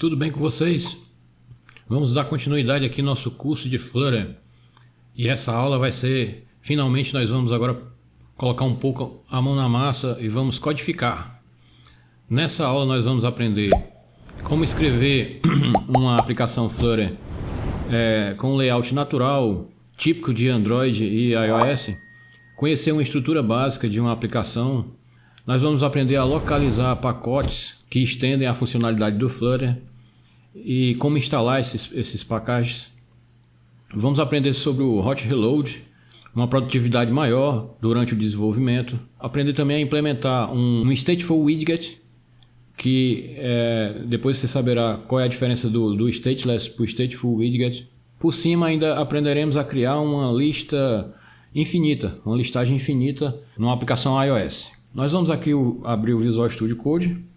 Tudo bem com vocês? Vamos dar continuidade aqui no nosso curso de Flutter. E essa aula vai ser, finalmente nós vamos agora colocar um pouco a mão na massa e vamos codificar. Nessa aula nós vamos aprender como escrever uma aplicação Flutter com um layout natural, típico de Android e iOS, conhecer uma estrutura básica de uma aplicação. Nós vamos aprender a localizar pacotes que estendem a funcionalidade do Flutter e como instalar esses pacotes. Vamos aprender sobre o Hot Reload, uma produtividade maior durante o desenvolvimento. Aprender também a implementar um Stateful Widget, que depois você saberá qual é a diferença do Stateless para o Stateful Widget. Por cima ainda aprenderemos a criar uma lista infinita, uma listagem infinita numa aplicação iOS. Nós vamos aqui abrir o Visual Studio Code.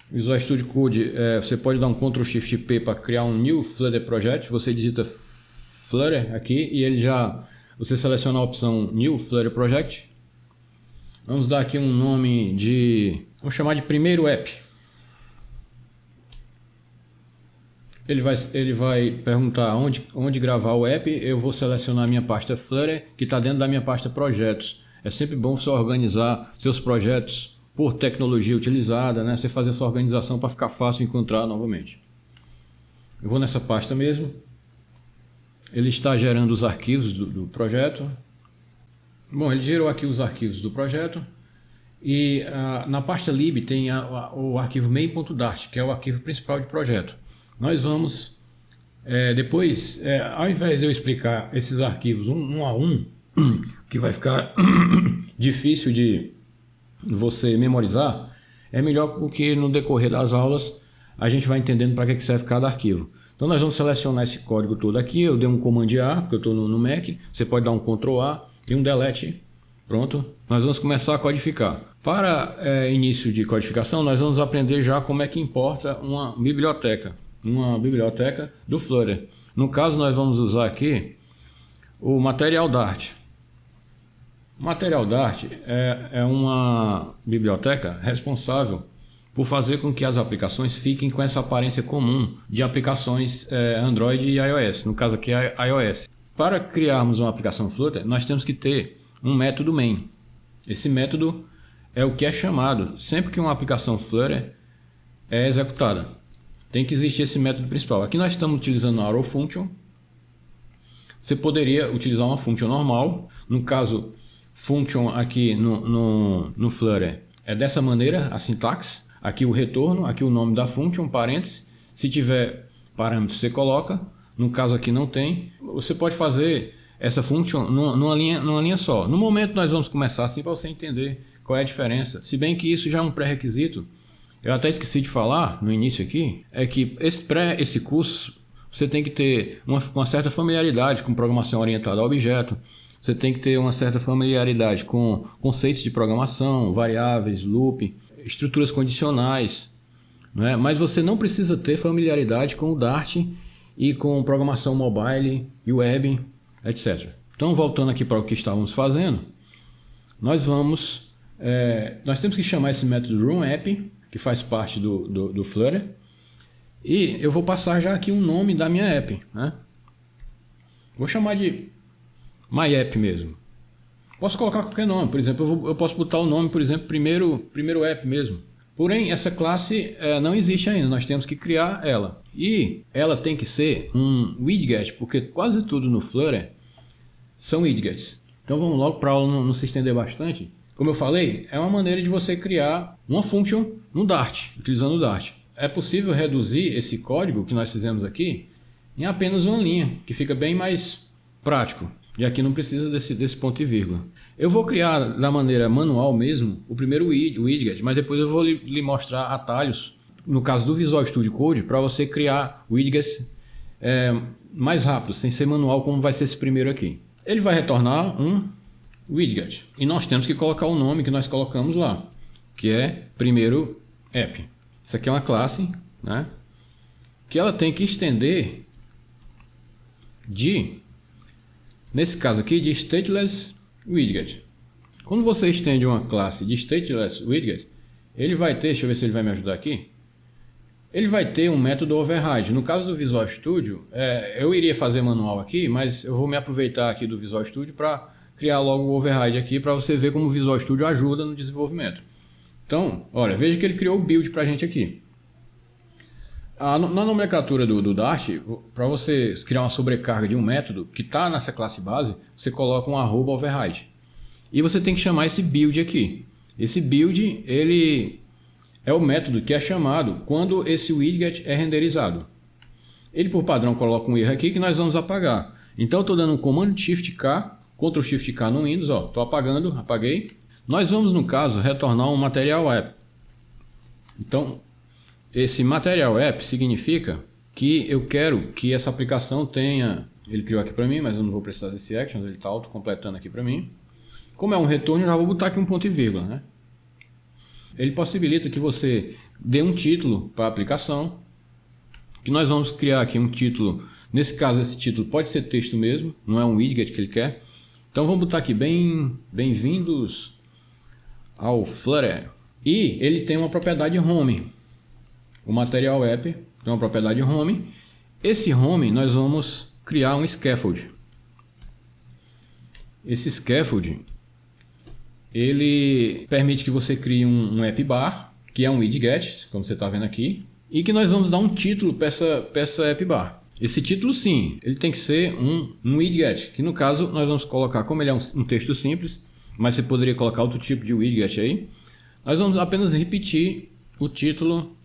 Visual Studio Code, você pode dar um Ctrl Shift P para criar um New Flutter Project. Você digita Flutter aqui e você seleciona a opção New Flutter Project. Vamos dar aqui um nome vamos chamar de primeiro app. Ele vai perguntar onde gravar o app. Eu vou selecionar a minha pasta Flutter, que está dentro da minha pasta projetos. É sempre bom você organizar seus projetos por tecnologia utilizada, né? Você fazer essa organização para ficar fácil encontrar novamente. Eu vou nessa pasta mesmo. Ele está gerando os arquivos do projeto. Bom, ele gerou aqui os arquivos do projeto. E na pasta lib tem o arquivo main.dart, que é o arquivo principal de projeto. Nós vamos, depois, ao invés de eu explicar esses arquivos um a um, que vai ficar difícil de você memorizar, é melhor que no decorrer das aulas a gente vai entendendo para que serve cada arquivo. Então nós vamos selecionar esse código todo aqui. Eu dei um Command A, porque eu estou no Mac. Você pode dar um Ctrl A e um Delete. Pronto. Nós vamos começar a codificar. Para início de codificação, nós vamos aprender já como é que importa uma biblioteca do Flutter. No caso, nós vamos usar aqui o Material Dart. O Material Dart é uma biblioteca responsável por fazer com que as aplicações fiquem com essa aparência comum de aplicações Android e iOS. No caso aqui é iOS. Para criarmos uma aplicação Flutter, nós temos que ter um método main. Esse método é o que é chamado sempre que uma aplicação Flutter é executada. Tem que existir esse método principal. Aqui nós estamos utilizando a arrow function. Você poderia utilizar uma function normal. No caso, function aqui no Flutter é dessa maneira, a sintaxe. Aqui o retorno, aqui o nome da function, parênteses. Se tiver parâmetro, você coloca. No caso aqui não tem. Você pode fazer essa function numa linha só. No momento nós vamos começar assim para você entender qual é a diferença. Se bem que isso já é um pré-requisito. Eu até esqueci de falar no início aqui, é que esse curso você tem que ter uma certa familiaridade com programação orientada a objeto, você tem que ter uma certa familiaridade com conceitos de programação, variáveis, loop, estruturas condicionais, não é? Mas você não precisa ter familiaridade com o Dart e com programação mobile e web, etc. Então, voltando aqui para o que estávamos fazendo, nós temos que chamar esse método runApp, que faz parte do Flutter, e eu vou passar já aqui um nome da minha app, né? Vou chamar de MyApp mesmo. Posso colocar qualquer nome, por exemplo, eu posso botar o nome, por exemplo, primeiro app mesmo. Porém, essa classe não existe ainda, nós temos que criar ela. E ela tem que ser um widget, porque quase tudo no Flutter são widgets. Então vamos logo para a aula não se estender bastante. Como eu falei, é uma maneira de você criar uma function no Dart, utilizando o Dart. É possível reduzir esse código que nós fizemos aqui em apenas uma linha, que fica bem mais prático. E aqui não precisa desse ponto e vírgula. Eu vou criar da maneira manual mesmo o primeiro widget, mas depois eu vou lhe mostrar atalhos, no caso do Visual Studio Code, para você criar widgets mais rápido, sem ser manual como vai ser esse primeiro aqui. Ele vai retornar um widget. E nós temos que colocar o nome que nós colocamos lá, que é primeiro app. Isso aqui é uma classe, né, que ela tem que estender nesse caso aqui, de Stateless Widget. Quando você estende uma classe de Stateless Widget, ele vai ter, deixa eu ver se ele vai me ajudar aqui. Ele vai ter um método override. No caso do Visual Studio, eu iria fazer manual aqui, mas eu vou me aproveitar aqui do Visual Studio para criar logo o override aqui para você ver como o Visual Studio ajuda no desenvolvimento. Então, olha, veja que ele criou o build para a gente aqui. Na nomenclatura do Dart, para você criar uma sobrecarga de um método que está nessa classe base, você coloca um @override. E você tem que chamar esse build aqui. Esse build, ele é o método que é chamado quando esse widget é renderizado. Ele por padrão coloca um erro aqui que nós vamos apagar. Então eu estou dando um comando Shift K, Ctrl Shift K no Windows, estou apagando, apaguei. Nós vamos no caso retornar um material app. Então esse material app significa que eu quero que essa aplicação tenha, ele criou aqui para mim, mas eu não vou precisar desse actions, ele está autocompletando aqui para mim. Como é um retorno, eu já vou botar aqui um ponto e vírgula, né? Ele possibilita que você dê um título para a aplicação, que nós vamos criar aqui um título. Nesse caso, esse título pode ser texto mesmo, não é um widget que ele quer. Então vamos botar aqui bem-vindos ao Flutter. E ele tem uma propriedade home. O material app tem uma propriedade home. Esse home nós vamos criar um scaffold. Esse scaffold ele permite que você crie um app bar, que é um widget, como você está vendo aqui, e que nós vamos dar um título para essa app bar. Esse título sim, ele tem que ser um widget, que no caso nós vamos colocar, como ele é um texto simples, mas você poderia colocar outro tipo de widget aí, nós vamos apenas repetir o título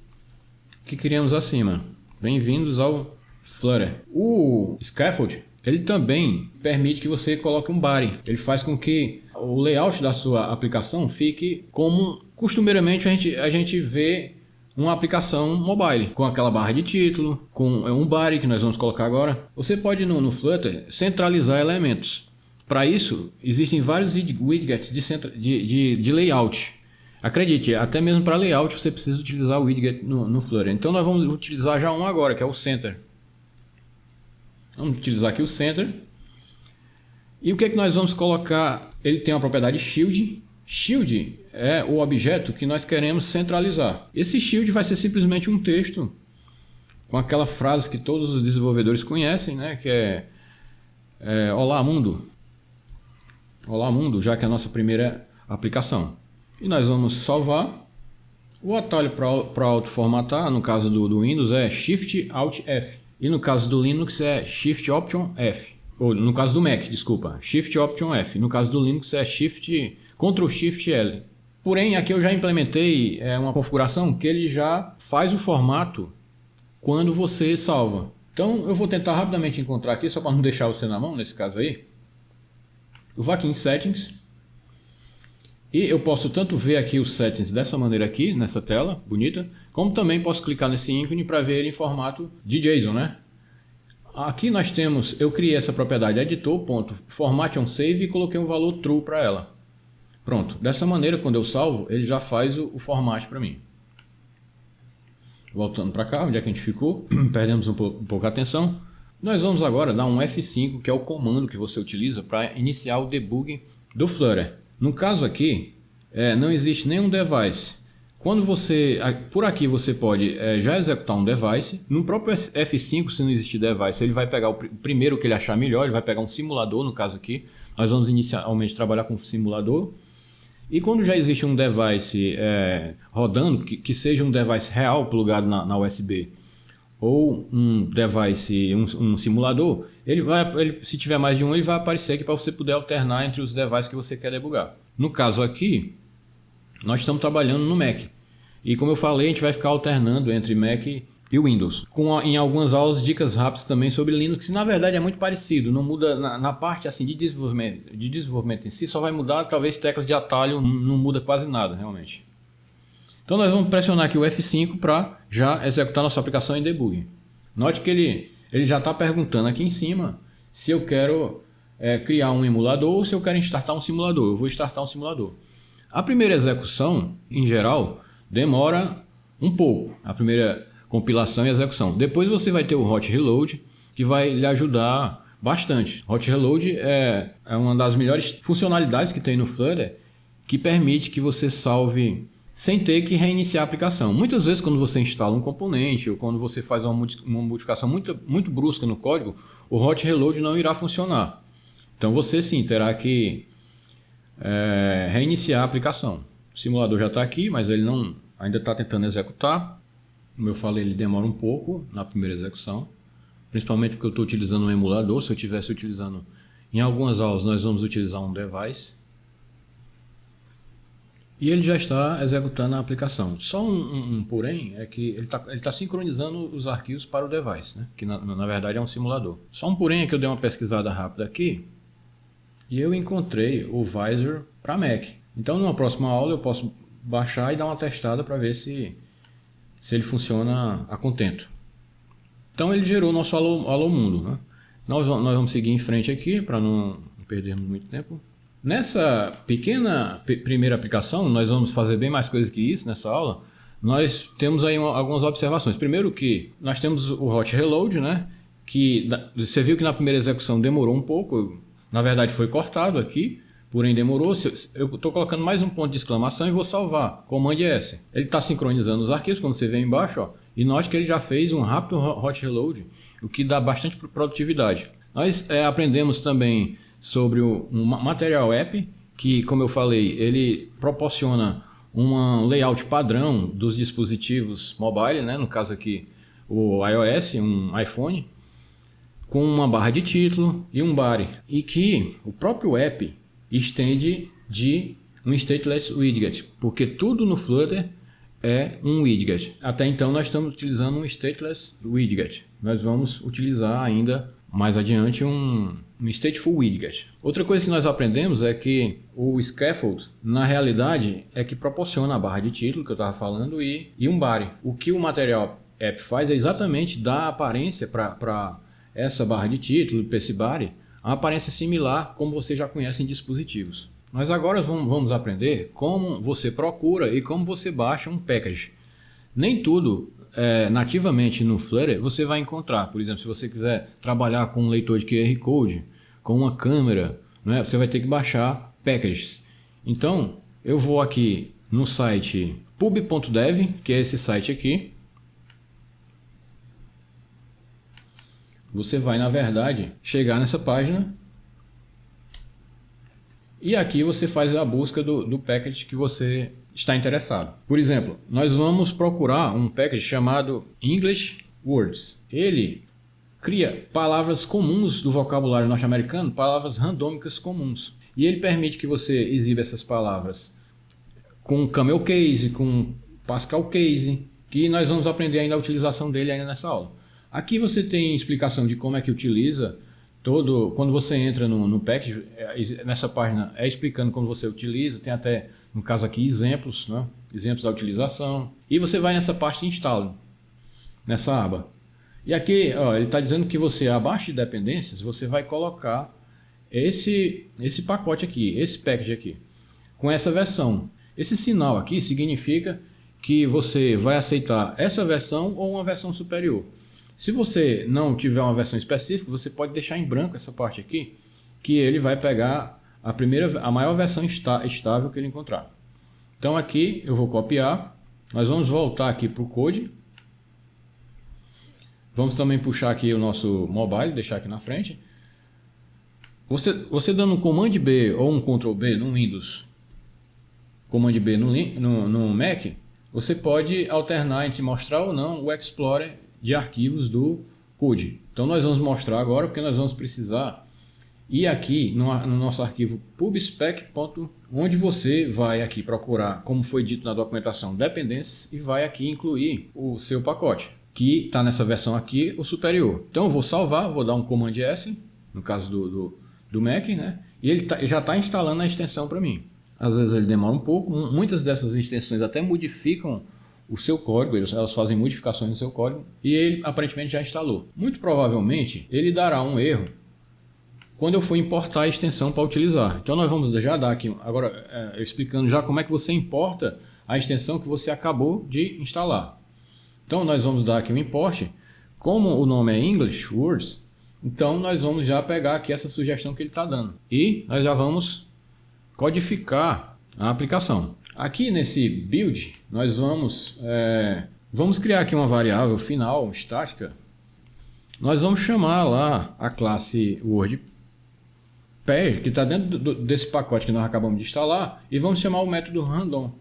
que criamos acima. Bem-vindos ao Flutter. O scaffold, ele também permite que você coloque um body. Ele faz com que o layout da sua aplicação fique como costumeiramente a gente vê uma aplicação mobile, com aquela barra de título, com um body que nós vamos colocar agora. Você pode no Flutter centralizar elementos. Para isso, existem vários widgets de layout. Acredite, até mesmo para layout você precisa utilizar o widget no Flutter. Então nós vamos utilizar já um agora, que é o Center. Vamos utilizar aqui o Center. E o que é que nós vamos colocar? Ele tem uma propriedade Shield. Shield é o objeto que nós queremos centralizar. Esse Shield vai ser simplesmente um texto com aquela frase que todos os desenvolvedores conhecem, né? Que é Olá Mundo. Olá Mundo, já que é a nossa primeira aplicação. E nós vamos salvar. O atalho para auto-formatar, no caso do Windows, é Shift Alt F. E no caso do Linux é Shift Option F. Ou no caso do Mac, desculpa, Shift Option F. No caso do Linux é Ctrl Shift L. Porém, aqui eu já implementei uma configuração que ele já faz o formato quando você salva. Então eu vou tentar rapidamente encontrar aqui, só para não deixar você na mão nesse caso aí. Eu vou aqui em Settings. E eu posso tanto ver aqui os settings dessa maneira aqui, nessa tela bonita, como também posso clicar nesse ícone para ver ele em formato de JSON, né? Aqui nós temos, eu criei essa propriedade editor.format_on_save e coloquei um valor true para ela. Pronto, dessa maneira quando eu salvo, ele já faz o format para mim. Voltando para cá, onde é que a gente ficou, perdemos um pouco a atenção. Nós vamos agora dar um F5, que é o comando que você utiliza para iniciar o debug do Flutter. No caso aqui, não existe nenhum device. Quando por aqui você pode já executar um device. No próprio F5, se não existir device, ele vai pegar o primeiro que ele achar melhor. Ele vai pegar um simulador, no caso aqui. Nós vamos inicialmente trabalhar com simulador. E quando já existe um device rodando, que seja um device real plugado na USB, ou um device, um simulador, se tiver mais de um, ele vai aparecer aqui para você poder alternar entre os devices que você quer debugar. No caso aqui, nós estamos trabalhando no Mac. E como eu falei, a gente vai ficar alternando entre Mac e Windows. Em algumas aulas, dicas rápidas também sobre Linux, que na verdade é muito parecido. Não muda na parte assim, de desenvolvimento em si, só vai mudar talvez teclas de atalho, não muda quase nada realmente. Então nós vamos pressionar aqui o F5 para já executar nossa aplicação em debug. Note que ele já está perguntando aqui em cima se eu quero criar um emulador ou se eu quero startar um simulador. Eu vou startar um simulador. A primeira execução, em geral, demora um pouco. A primeira compilação e execução. Depois você vai ter o Hot Reload, que vai lhe ajudar bastante. Hot Reload é uma das melhores funcionalidades que tem no Flutter, que permite que você salve sem ter que reiniciar a aplicação. Muitas vezes quando você instala um componente ou quando você faz uma modificação muito brusca no código, o hot reload não irá funcionar. Então você sim terá que reiniciar a aplicação. O simulador já está aqui, mas ele ainda está tentando executar. Como eu falei, ele demora um pouco na primeira execução, principalmente porque eu estou utilizando um emulador. Se eu estivesse utilizando, em algumas aulas nós vamos utilizar um device. E ele já está executando a aplicação. Só um porém é que ele tá sincronizando os arquivos para o device, né? Que na verdade é um simulador. Só um porém é que eu dei uma pesquisada rápida aqui e eu encontrei o Visor para Mac. Então numa próxima aula eu posso baixar e dar uma testada para ver se ele funciona a contento. Então ele gerou nosso Alô Mundo, né? Nós vamos seguir em frente aqui para não perdermos muito tempo. Nessa pequena primeira aplicação, nós vamos fazer bem mais coisas que isso nessa aula. Nós temos aí algumas observações. Primeiro que nós temos o hot reload, né? Que você viu que na primeira execução demorou um pouco. Na verdade foi cortado aqui, porém demorou. Eu estou colocando mais um ponto de exclamação e vou salvar. Command S. Ele está sincronizando os arquivos, quando você vê embaixo, ó, e note que ele já fez um rápido hot reload, o que dá bastante produtividade. Nós aprendemos também sobre um Material App, que, como eu falei, ele proporciona um layout padrão dos dispositivos mobile, né? No caso aqui o iOS, um iPhone, com uma barra de título e um body, e que o próprio app estende de um stateless widget, porque tudo no Flutter é um widget. Até então nós estamos utilizando um stateless widget. Nós vamos utilizar ainda mais adiante um stateful widget. Outra coisa que nós aprendemos é que o scaffold, na realidade, é que proporciona a barra de título que eu estava falando e um body. O que o Material App faz é exatamente dar aparência para essa barra de título, para esse body, a aparência similar como você já conhece em dispositivos. Nós agora vamos aprender como você procura e como você baixa um package. Nem tudo nativamente no Flutter você vai encontrar. Por exemplo, se você quiser trabalhar com um leitor de QR Code, com uma câmera, né, você vai ter que baixar packages. Então, eu vou aqui no site pub.dev, que é esse site aqui. Você vai, na verdade, chegar nessa página e aqui você faz a busca do package que você está interessado. Por exemplo, nós vamos procurar um package chamado English Words. Ele cria palavras comuns do vocabulário norte-americano, palavras randômicas comuns. E ele permite que você exiba essas palavras com Camel Case, com Pascal Case, que nós vamos aprender ainda a utilização dele ainda nessa aula. Aqui você tem explicação de como é que utiliza quando você entra no package, nessa página é explicando como você utiliza, tem até, no caso aqui, exemplos, né? Exemplos da utilização. E você vai nessa parte de install, nessa aba. E aqui ó, ele está dizendo que você, abaixo de dependências, você vai colocar esse pacote aqui, esse package aqui, com essa versão. Esse sinal aqui significa que você vai aceitar essa versão ou uma versão superior. Se você não tiver uma versão específica, você pode deixar em branco essa parte aqui, que ele vai pegar a maior versão estável que ele encontrar. Então aqui eu vou copiar, nós vamos voltar aqui para o code. Vamos também puxar aqui o nosso mobile, deixar aqui na frente. Você dando um Command B ou um Ctrl B no Windows, Command B no Mac, você pode alternar entre mostrar ou não o Explorer de arquivos do code. Então nós vamos mostrar agora, porque nós vamos precisar ir aqui no nosso arquivo pubspec. Onde você vai aqui procurar, como foi dito na documentação, dependências, e vai aqui incluir o seu pacote, que está nessa versão aqui, o superior. Então eu vou salvar, vou dar um Command S, no caso do Mac, né? E ele já está instalando a extensão para mim. Às vezes ele demora um pouco, muitas dessas extensões até modificam o seu código, elas fazem modificações no seu código, e ele aparentemente já instalou. Muito provavelmente ele dará um erro quando eu for importar a extensão para utilizar. Então nós vamos já dar aqui, agora explicando já como é que você importa a extensão que você acabou de instalar. Então nós vamos dar aqui um import, como o nome é English Words, então nós vamos já pegar aqui essa sugestão que ele está dando. E nós já vamos codificar a aplicação. Aqui nesse build, nós vamos criar aqui uma variável final, estática. Nós vamos chamar lá a classe WordPair, que está dentro desse pacote que nós acabamos de instalar, e vamos chamar o método random.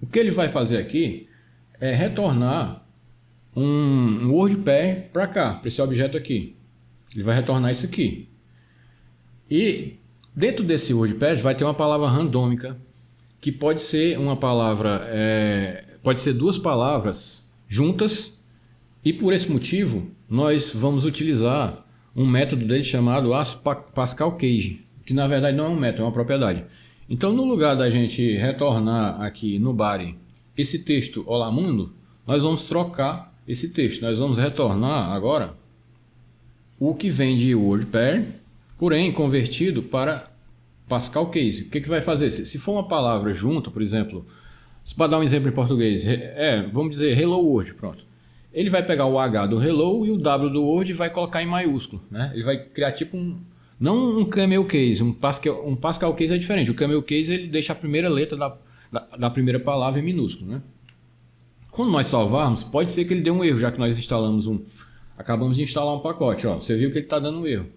O que ele vai fazer aqui é retornar um WordPair para cá, para esse objeto aqui. Ele vai retornar isso aqui. E dentro desse WordPair vai ter uma palavra randômica, que pode ser uma palavra, pode ser duas palavras juntas, e por esse motivo nós vamos utilizar um método dele chamado Pascal Cage, que na verdade não é um método, é uma propriedade. Então, no lugar da gente retornar aqui no body esse texto Olá Mundo, nós vamos trocar esse texto. Nós vamos retornar agora o que vem de WordPair, porém convertido para Pascal Case. O que vai fazer? Se for uma palavra junta, por exemplo, para dar um exemplo em português, vamos dizer Hello World, pronto. Ele vai pegar o H do Hello e o W do Word e vai colocar em maiúsculo, né? Ele vai criar tipo não um camel case, um Pascal case é diferente. O camel case ele deixa a primeira letra da primeira palavra em minúsculo, né? Quando nós salvarmos, pode ser que ele dê um erro, já que nós acabamos de instalar um pacote. Ó, você viu que ele está dando um erro.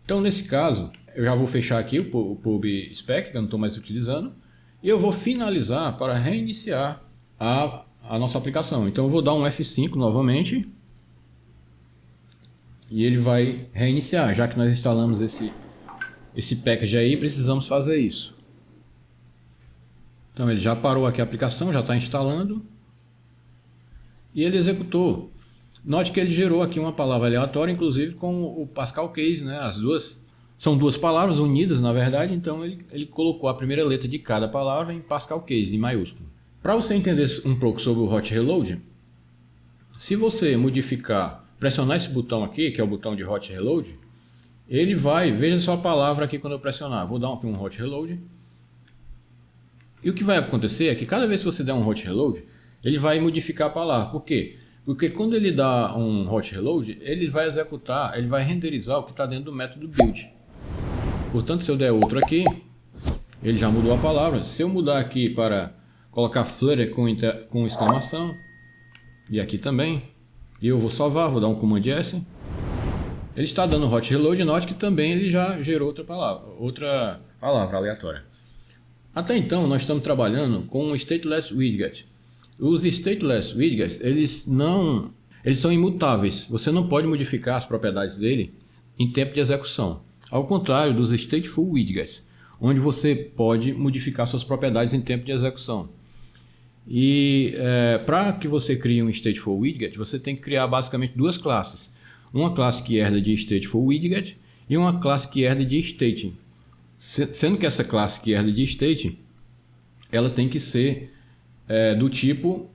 Então, nesse caso, eu já vou fechar aqui o pub spec, que eu não estou mais utilizando, e eu vou finalizar para reiniciar a nossa aplicação. Então, eu vou dar um F5 novamente e ele vai reiniciar, já que nós instalamos esse package aí, precisamos fazer isso. Então, ele já parou aqui a aplicação, já está instalando e ele executou. Note que ele gerou aqui uma palavra aleatória, inclusive com o Pascal Case, né? As duas são duas palavras unidas, na verdade, então ele colocou a primeira letra de cada palavra em Pascal Case, em maiúsculo. Para você entender um pouco sobre o Hot Reload, se você pressionar esse botão aqui, que é o botão de Hot Reload, ele veja só a palavra aqui quando eu pressionar. Vou dar aqui um Hot Reload. E o que vai acontecer é que cada vez que você der um Hot Reload, ele vai modificar a palavra. Por quê? Porque quando ele dá um Hot Reload, ele vai executar, ele vai renderizar o que está dentro do método build. Portanto, se eu der outro aqui, ele já mudou a palavra. Se eu mudar aqui para colocar Flutter com exclamação, e aqui também, e eu vou salvar, vou dar um Command S, ele está dando Hot Reload, note que também ele já gerou outra palavra aleatória. Até então, nós estamos trabalhando com um Stateless Widget. Os Stateless Widgets, eles são imutáveis. Você não pode modificar as propriedades dele em tempo de execução. Ao contrário dos Stateful Widgets, onde você pode modificar suas propriedades em tempo de execução. E para que você crie um Stateful Widget, você tem que criar basicamente duas classes. Uma classe que herda de Stateful Widget e uma classe que herda de State. Sendo que essa classe que herda de State, ela tem que ser do tipo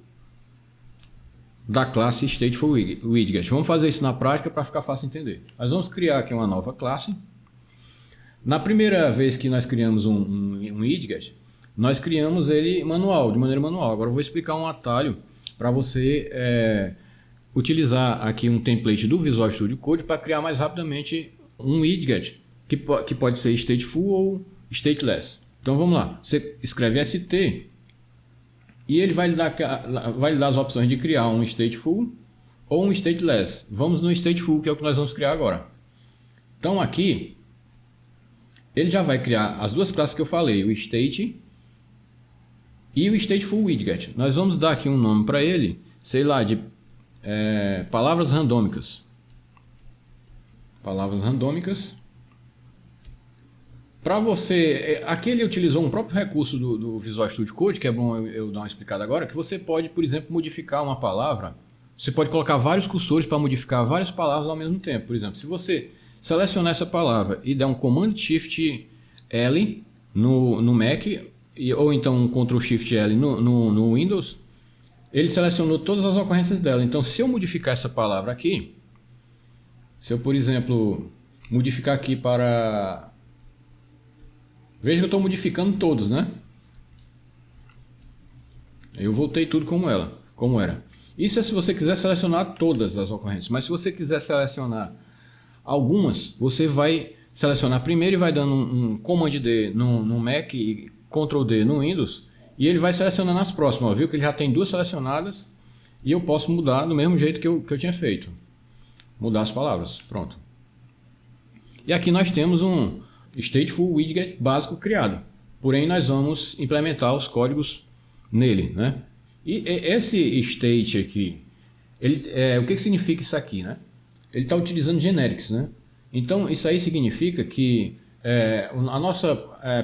da classe Stateful Widget. Vamos fazer isso na prática para ficar fácil de entender. Nós vamos criar aqui uma nova classe. Na primeira vez que nós criamos um widget, nós criamos ele de maneira manual. Agora eu vou explicar um atalho para você utilizar aqui um template do Visual Studio Code para criar mais rapidamente um widget que pode ser stateful ou stateless. Então vamos lá. Você escreve ST e ele vai lhe dar as opções de criar um stateful ou um stateless. Vamos no stateful, que é o que nós vamos criar agora. Então aqui ele já vai criar as duas classes que eu falei, o state e o stateful widget. Nós vamos dar aqui um nome para ele, sei lá, de palavras randômicas. Palavras randômicas. Para você, aqui ele utilizou um próprio recurso do Visual Studio Code, que é bom eu dar uma explicada agora, que você pode, por exemplo, modificar uma palavra. Você pode colocar vários cursores para modificar várias palavras ao mesmo tempo. Por exemplo, se você selecionar essa palavra e der um Command Shift L no Mac, ou então um Ctrl Shift L no Windows, ele selecionou todas as ocorrências dela. Então, se eu modificar essa palavra aqui, se eu, por exemplo, modificar aqui para... Veja que eu estou modificando todos, né? Eu voltei tudo como era. Isso é se você quiser selecionar todas as ocorrências. Mas se você quiser selecionar algumas, você vai selecionar primeiro e vai dando um Command D no Mac e Ctrl D no Windows. E ele vai selecionando as próximas. Ó, viu que ele já tem 2 selecionadas e eu posso mudar do mesmo jeito que eu tinha feito. Mudar as palavras. Pronto. E aqui nós temos um Stateful Widget básico criado. Porém, nós vamos implementar os códigos nele, né? E esse state aqui, o que significa isso aqui, né? Ele está utilizando generics, né? Então, isso aí significa que a nossa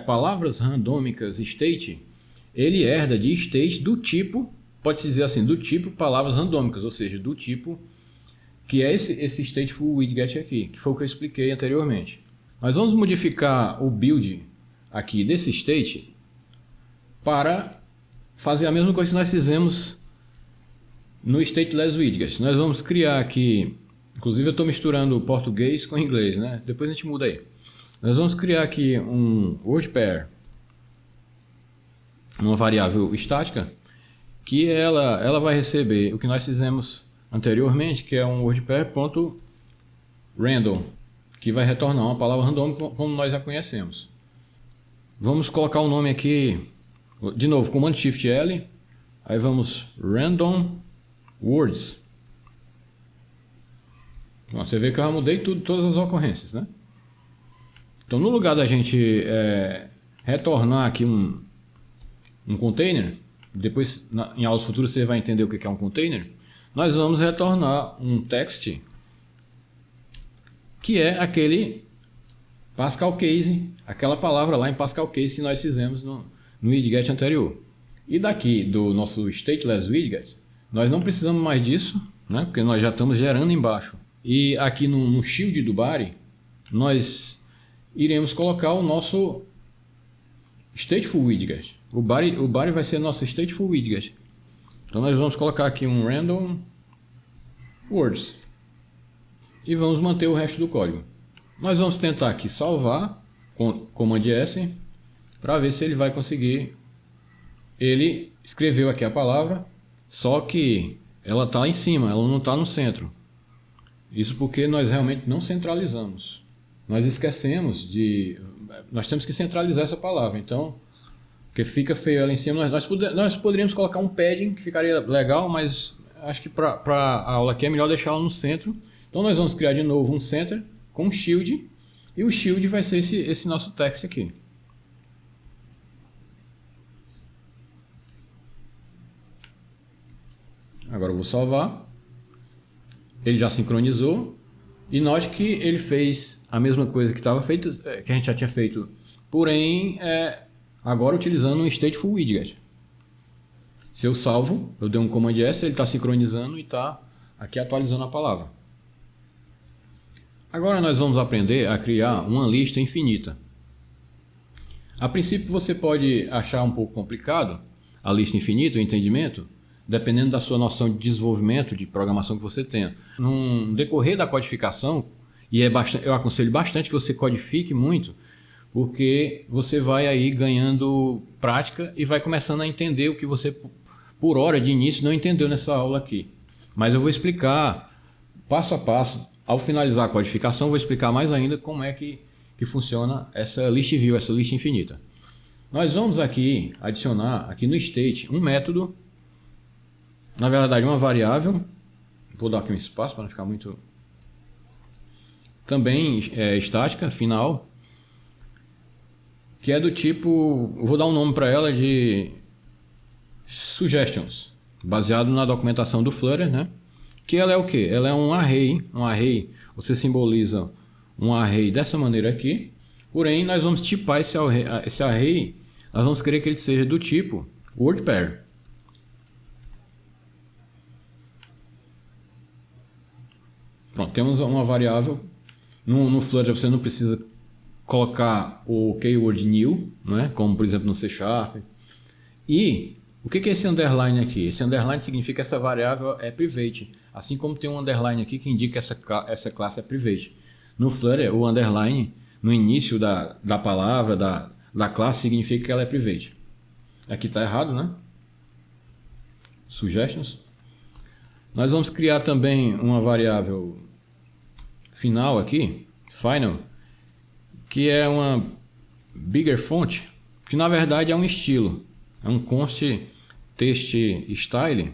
palavras randômicas state, ele herda de state do tipo, pode-se dizer assim, do tipo palavras randômicas, ou seja, do tipo que é esse stateful widget aqui, que foi o que eu expliquei anteriormente. Nós vamos modificar o build aqui desse state para fazer a mesma coisa que nós fizemos no stateless widget. Nós vamos criar aqui, inclusive eu estou misturando português com inglês, né? Depois a gente muda aí. Nós vamos criar aqui um word pair, uma variável estática, que ela vai receber o que nós fizemos anteriormente, que é um word pair.random, que vai retornar uma palavra randômica como nós já conhecemos. Vamos colocar o nome aqui, de novo, Command Shift L, aí vamos random words. Bom, você vê que eu já mudei todas as ocorrências, né? Então, no lugar da gente retornar aqui um container, depois em aulas futuras você vai entender o que é um container, nós vamos retornar um text, que é aquele Pascal Case, aquela palavra lá em Pascal Case que nós fizemos no widget anterior. E daqui do nosso stateless widget, nós não precisamos mais disso, né? Porque nós já estamos gerando embaixo. E aqui no shield do body, nós iremos colocar o nosso stateful widget. O body vai ser nosso stateful widget. Então nós vamos colocar aqui um random words e vamos manter o resto do código. Nós vamos tentar aqui salvar com Command S para ver se ele vai conseguir. Ele escreveu aqui a palavra, só que ela está em cima, ela não está no centro. Isso porque nós realmente não centralizamos. Nós esquecemos de... Nós temos que centralizar essa palavra. Então, porque fica feio ela em cima, nós poderíamos colocar um padding que ficaria legal, mas acho que para a aula aqui é melhor deixá-la no centro. Então nós vamos criar de novo um center com um shield, e o shield vai ser esse nosso text aqui. Agora eu vou salvar. Ele já sincronizou e note que ele fez a mesma coisa que estava feito, que a gente já tinha feito, porém agora utilizando um stateful widget. Se eu salvo, eu dei um Command S, ele está sincronizando e está aqui atualizando a palavra. Agora nós vamos aprender a criar uma lista infinita. A princípio você pode achar um pouco complicado a lista infinita, o entendimento, dependendo da sua noção de desenvolvimento, de programação que você tenha. No decorrer da codificação, e eu aconselho bastante que você codifique muito, porque você vai aí ganhando prática e vai começando a entender o que você, por hora de início, não entendeu nessa aula aqui. Mas eu vou explicar passo a passo. Ao finalizar a codificação, vou explicar mais ainda como é que funciona essa list view, essa lista infinita. Nós vamos aqui adicionar aqui no state um método, na verdade uma variável. Vou dar aqui um espaço para não ficar muito... Também estática, final, que é do tipo... Eu vou dar um nome para ela de suggestions, baseado na documentação do Flutter, né? Que ela é o que? Ela é um array. Um array, você simboliza um array dessa maneira aqui. Porém, nós vamos tipar esse array. Nós vamos querer que ele seja do tipo word pair. Pronto, temos uma variável. No Flutter você não precisa colocar o keyword new, né? Como por exemplo no C#. E o que é esse underline aqui? Esse underline significa que essa variável é private. Assim como tem um underline aqui que indica que essa classe é private. No Flutter, o underline no início da palavra, da classe, significa que ela é private. Aqui está errado, né? Suggestions. Nós vamos criar também uma variável final aqui, final, que é uma bigger font, que na verdade é um estilo. É um const text style.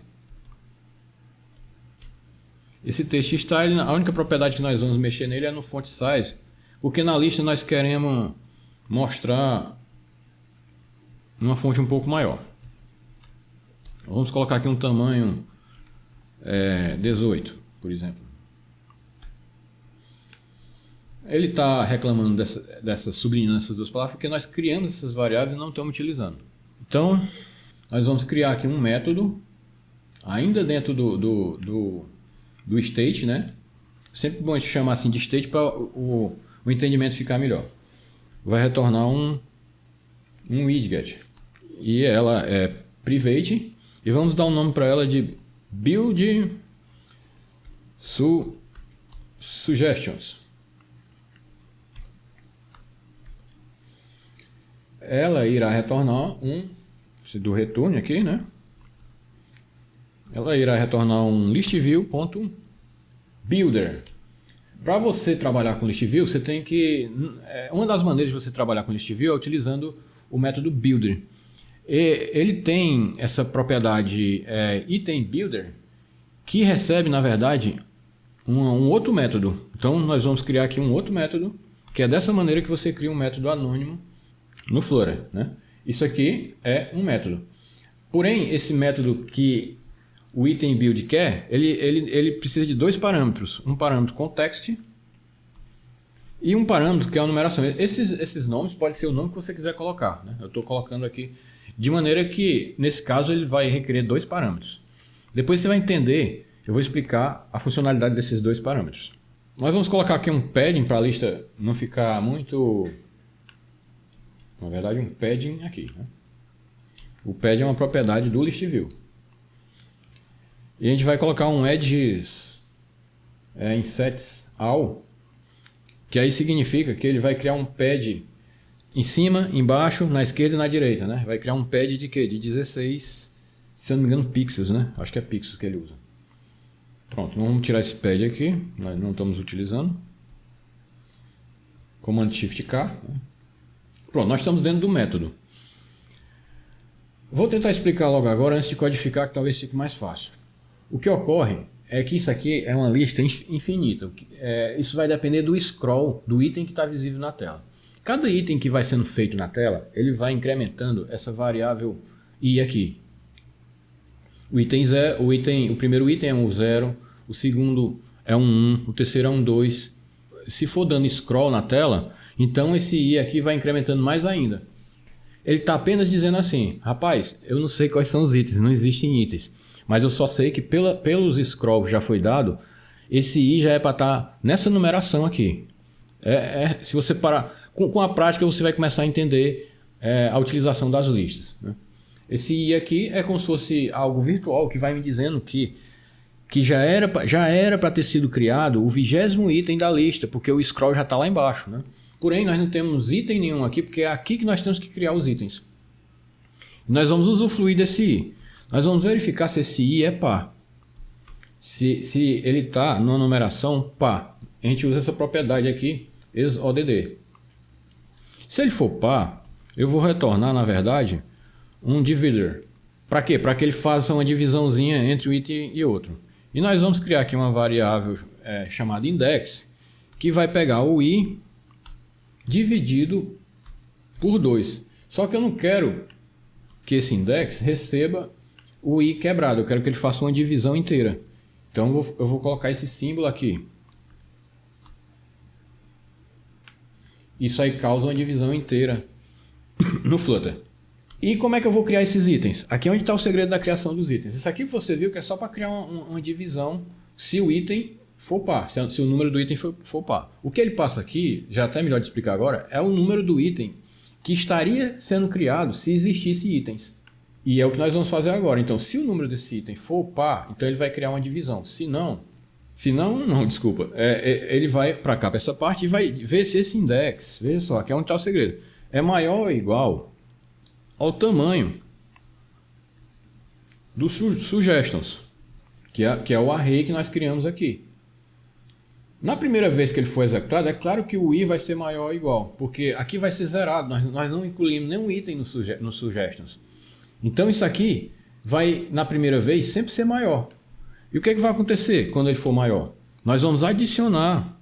Esse text style, a única propriedade que nós vamos mexer nele é no font size, porque na lista nós queremos mostrar uma fonte um pouco maior. Vamos colocar aqui um tamanho 18, por exemplo. Ele está reclamando dessa sublinhando essas duas palavras porque nós criamos essas variáveis e não estamos utilizando. Então, nós vamos criar aqui um método, ainda dentro do state, né? Sempre bom a gente chamar assim de state para o entendimento ficar melhor. Vai retornar um widget. E ela é private. E vamos dar um nome para ela de build suggestions. Ela irá retornar do return aqui, né? Ela irá retornar um listview.builder. Para você trabalhar com listview, você tem que... uma das maneiras de você trabalhar com listview é utilizando o método builder. Ele tem essa propriedade item builder, que recebe, na verdade, um outro método. Então, nós vamos criar aqui um outro método, que é dessa maneira que você cria um método anônimo no Flutter, né? Isso aqui é um método. Porém, esse método que o item build quer, ele precisa de dois parâmetros. Um parâmetro context e um parâmetro que é a numeração. Esses nomes podem ser o nome que você quiser colocar, né? Eu estou colocando aqui de maneira que, nesse caso, ele vai requerer dois parâmetros. Depois você vai entender, eu vou explicar a funcionalidade desses dois parâmetros. Nós vamos colocar aqui um padding para a lista não ficar muito... Na verdade, um padding aqui, né? O padding é uma propriedade do listview. E a gente vai colocar um edges insets all, que aí significa que ele vai criar um pad em cima, embaixo, na esquerda e na direita, né? Vai criar um pad de quê? De 16, se eu não me engano, pixels, né? Acho que é pixels que ele usa. Pronto, vamos tirar esse pad aqui, nós não estamos utilizando. Comando Shift K, né? Pronto, nós estamos dentro do método. Vou tentar explicar logo agora, antes de codificar, que talvez fique mais fácil. O que ocorre é que isso aqui é uma lista infinita. Isso vai depender do scroll do item que está visível na tela. Cada item que vai sendo feito na tela, ele vai incrementando essa variável i aqui. O primeiro item é um 0, o segundo é um 1, o terceiro é um 2. Se for dando scroll na tela, então esse i aqui vai incrementando mais ainda. Ele está apenas dizendo assim, rapaz, eu não sei quais são os itens, não existem itens. Mas eu só sei que pelos scrolls que já foi dado, esse i já é para estar nessa numeração aqui. Se você parar, com a prática você vai começar a entender a utilização das listas, né? Esse i aqui é como se fosse algo virtual que vai me dizendo que já era para ter sido criado o 20º item da lista, porque o scroll já está lá embaixo, né? Porém, nós não temos item nenhum aqui, porque é aqui que nós temos que criar os itens. E nós vamos usufruir desse i. Nós vamos verificar se esse i é par. Se ele está numa numeração par. A gente usa essa propriedade aqui, exodd. Se ele for par, eu vou retornar, na verdade, um divider. Para quê? Para que ele faça uma divisãozinha entre um item e outro. E nós vamos criar aqui uma variável chamada index, que vai pegar o i dividido por 2. Só que eu não quero que esse index receba o i quebrado. Eu quero que ele faça uma divisão inteira. Então eu vou colocar esse símbolo aqui. Isso aí causa uma divisão inteira no Flutter. E como é que eu vou criar esses itens? Aqui é onde está o segredo da criação dos itens. Isso aqui você viu que é só para criar uma divisão se o item for par, se o número do item for par. O que ele passa aqui, já até melhor de explicar agora, é o número do item que estaria sendo criado se existisse itens. E é o que nós vamos fazer agora. Então, se o número desse item for par, então ele vai criar uma divisão. Se não, desculpa. Ele vai para cá, para essa parte, e vai ver se esse index, veja só, aqui é onde está o segredo, é maior ou igual ao tamanho do suggestions, que é o array que nós criamos aqui. Na primeira vez que ele for executado, é claro que o i vai ser maior ou igual, porque aqui vai ser zerado, nós não incluímos nenhum item no suggestions. Então isso aqui vai, na primeira vez, sempre ser maior. E o que é que vai acontecer quando ele for maior? Nós vamos adicionar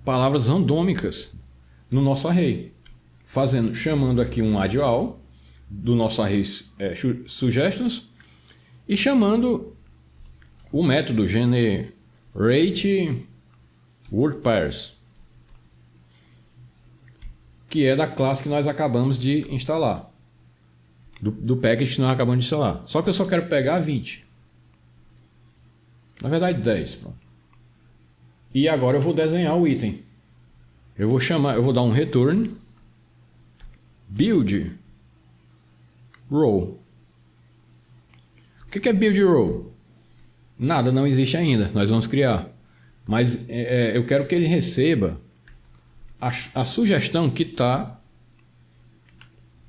palavras randômicas no nosso array. Chamando aqui um add all do nosso array suggestions e chamando o método generate word pairs, que é da classe que nós acabamos de instalar, do package que nós acabamos de instalar. Só que eu só quero pegar 20. Na verdade 10. Pronto. E agora eu vou desenhar o item. Eu vou dar um return build row. O que é build row? Nada, não existe ainda. Nós vamos criar. Mas eu quero que ele receba a sugestão que está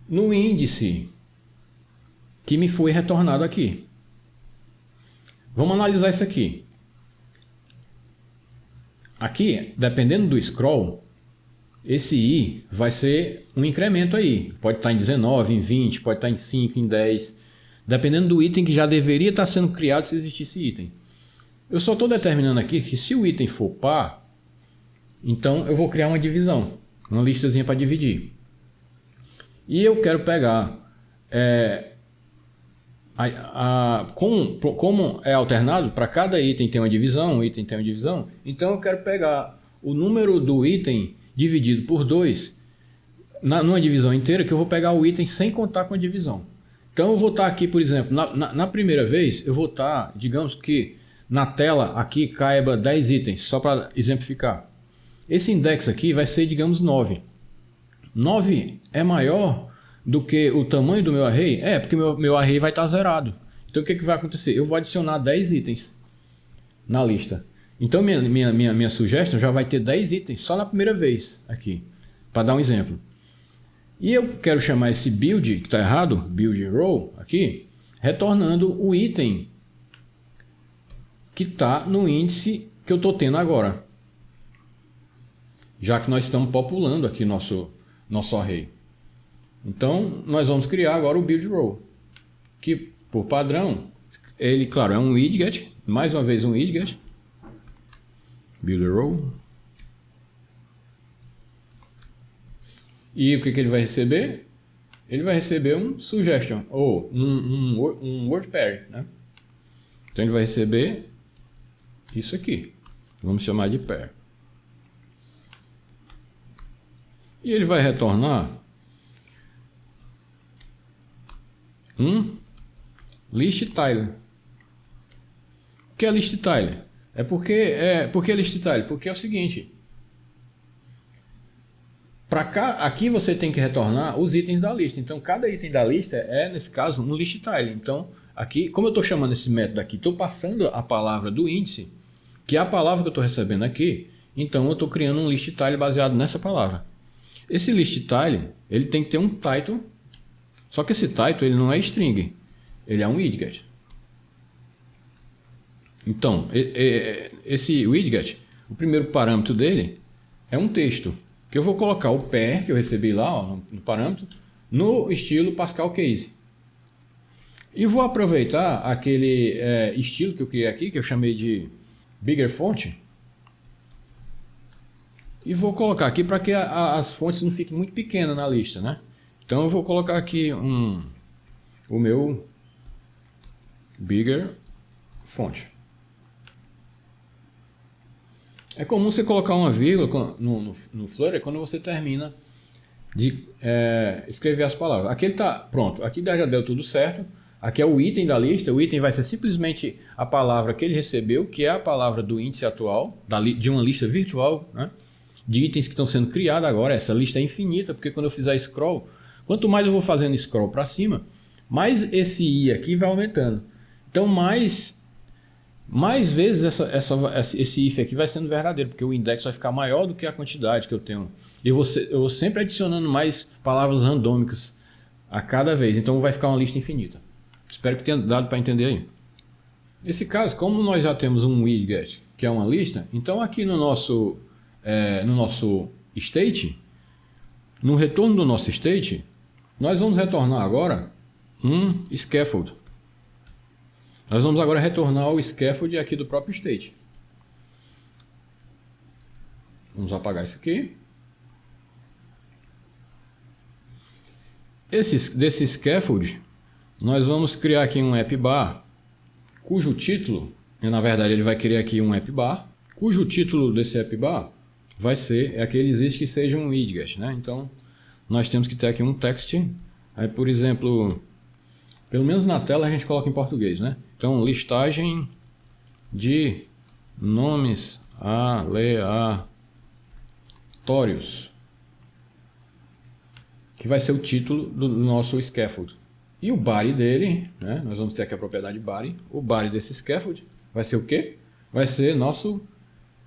no índice que me foi retornado aqui. Vamos analisar isso aqui. Aqui, dependendo do scroll, esse i vai ser um incremento aí. Pode estar em 19, em 20, pode estar em 5, em 10. Dependendo do item que já deveria estar sendo criado se existisse item. Eu só estou determinando aqui que se o item for par, então eu vou criar uma divisão. Uma listazinha para dividir. E eu quero pegar... como é alternado, para cada item tem uma divisão, então eu quero pegar o número do item dividido por 2 numa divisão inteira, que eu vou pegar o item sem contar com a divisão. Então eu vou estar aqui, por exemplo, na primeira vez eu vou estar, digamos que na tela aqui caiba 10 itens, só para exemplificar. Esse index aqui vai ser, digamos, 9. 9 é maior do que o tamanho do meu array? Porque meu array vai estar zerado. Então o que vai acontecer? Eu vou adicionar 10 itens na lista. Então minha sugestão já vai ter 10 itens só na primeira vez aqui. Para dar um exemplo. E eu quero chamar esse build, que está errado, build row aqui, retornando o item que está no índice que eu estou tendo agora. Já que nós estamos populando aqui nosso array. Então, nós vamos criar agora o build row, que por padrão, ele, claro, é um widget, mais uma vez um widget, build row. E o que ele vai receber? Ele vai receber um suggestion, ou um word pair, né? Então ele vai receber isso aqui, vamos chamar de pair. E ele vai retornar list title. O que é list title? Por que list title? Porque é o seguinte, para cá, aqui você tem que retornar os itens da lista. Então cada item da lista é, nesse caso, um list title. Então aqui, como eu estou chamando esse método aqui, estou passando a palavra do índice, que é a palavra que eu estou recebendo aqui, então eu estou criando um list title baseado nessa palavra. Esse list title, ele tem que ter um title. Só que esse title ele não é string, ele é um widget. Então, esse widget, o primeiro parâmetro dele é um texto, que eu vou colocar o pair que eu recebi lá, ó, no parâmetro, no estilo Pascal Case. E vou aproveitar aquele estilo que eu criei aqui, que eu chamei de Bigger Font, e vou colocar aqui para que as fontes não fiquem muito pequenas na lista, né? Então eu vou colocar aqui o meu Bigger Font. É comum você colocar uma vírgula no Flutter quando você termina de escrever as palavras. Aqui ele está pronto, aqui já deu tudo certo. Aqui é o item da lista, o item vai ser simplesmente a palavra que ele recebeu, que é a palavra do índice atual, de uma lista virtual, né? De itens que estão sendo criados agora. Essa lista é infinita, porque quando eu fizer scroll, quanto mais eu vou fazendo scroll para cima, mais esse i aqui vai aumentando. Então mais vezes esse if aqui vai sendo verdadeiro, porque o index vai ficar maior do que a quantidade que eu tenho. Eu vou sempre adicionando mais palavras randômicas a cada vez, então vai ficar uma lista infinita. Espero que tenha dado para entender aí. Nesse caso, como nós já temos um widget que é uma lista, então aqui no nosso state, no retorno do nosso state, Nós vamos retornar agora um scaffold. Nós vamos agora retornar o scaffold aqui do próprio state. Vamos apagar isso aqui. Desse scaffold, nós vamos criar aqui um app bar, cujo título, na verdade ele vai criar aqui um app bar, cujo título desse app bar vai ser aquele existe que seja um widget, né? Então, nós temos que ter aqui um text. Aí, por exemplo, pelo menos na tela a gente coloca em português, né? Então, listagem de nomes aleatórios, que vai ser o título do nosso scaffold. E o body dele, né? Nós vamos ter aqui a propriedade body. O body desse scaffold vai ser o quê? Vai ser nosso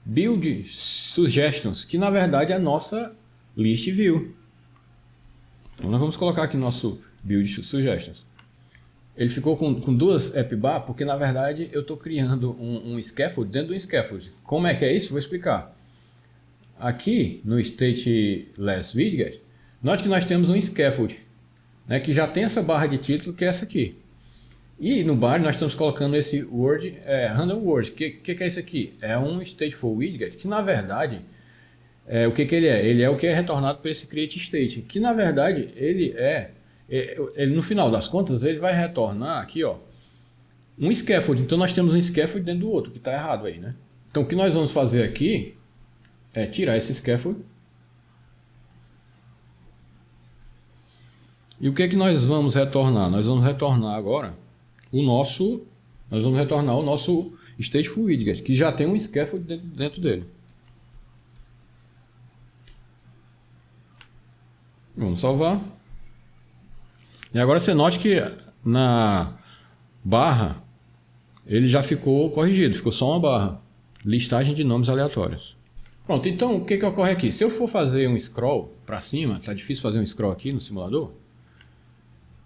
build suggestions, que na verdade é a nossa list view. Então nós vamos colocar aqui nosso build suggestions. Ele ficou com duas app bar porque na verdade eu estou criando um scaffold dentro do scaffold. Como é que é isso? Vou explicar. Aqui no stateless widget, note que nós temos um scaffold, né, que já tem essa barra de título que é essa aqui. E no body nós estamos colocando esse word, random word. O que é isso aqui? É um stateful widget que na verdade, o que ele é? Ele é o que é retornado por esse create state, que na verdade ele no final das contas ele vai retornar aqui, ó, um scaffold. Então nós temos um scaffold dentro do outro, que está errado aí, né? Então o que nós vamos fazer aqui é tirar esse scaffold. E o que nós vamos retornar? Nós vamos retornar agora o nosso stateful widget, que já tem um scaffold dentro dele. Vamos salvar. E agora você note que na barra ele já ficou corrigido, ficou só uma barra. Listagem de nomes aleatórios. Pronto, então o que ocorre aqui? Se eu for fazer um scroll para cima, está difícil fazer um scroll aqui no simulador,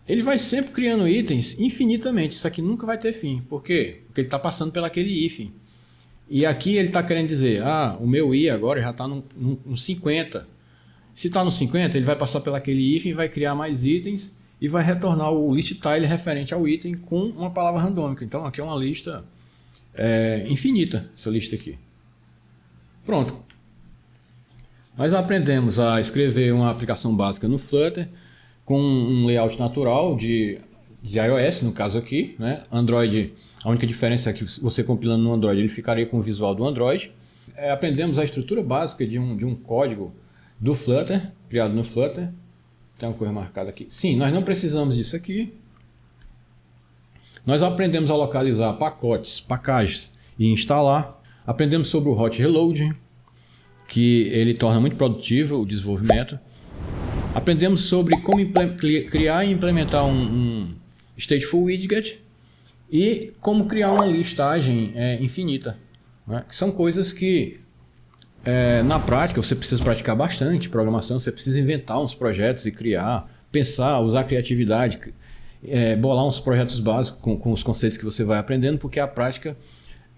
ele vai sempre criando itens infinitamente. Isso aqui nunca vai ter fim. Por quê? Porque ele está passando pelo aquele if. E aqui ele está querendo dizer, o meu i agora já está no 50. Se está no 50, ele vai passar pelo aquele if, vai criar mais itens e vai retornar o list tile referente ao item com uma palavra randômica. Então aqui é uma lista infinita, essa lista aqui. Pronto. Nós aprendemos a escrever uma aplicação básica no Flutter com um layout natural de iOS, no caso aqui, né? Android, a única diferença é que você compilando no Android ele ficaria com o visual do Android. Aprendemos a estrutura básica de um código do Flutter, criado no Flutter. Tem uma coisa marcada aqui. Sim, nós não precisamos disso aqui. Nós aprendemos a localizar pacotes, packages e instalar. Aprendemos sobre o hot reload, que ele torna muito produtivo o desenvolvimento. Aprendemos sobre como criar e implementar um stateful widget e como criar uma listagem infinita, né? Que são coisas que na prática você precisa praticar bastante programação, você precisa inventar uns projetos e criar, pensar, usar criatividade, bolar uns projetos básicos com os conceitos que você vai aprendendo, porque a prática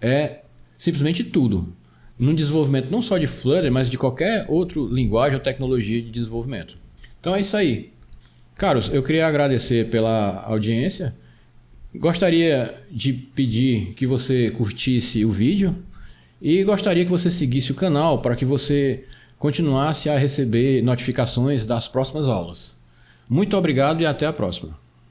é simplesmente tudo. No desenvolvimento não só de Flutter, mas de qualquer outra linguagem ou tecnologia de desenvolvimento. Então é isso aí. Caros, eu queria agradecer pela audiência. Gostaria de pedir que você curtisse o vídeo e gostaria que você seguisse o canal para que você continuasse a receber notificações das próximas aulas. Muito obrigado e até a próxima.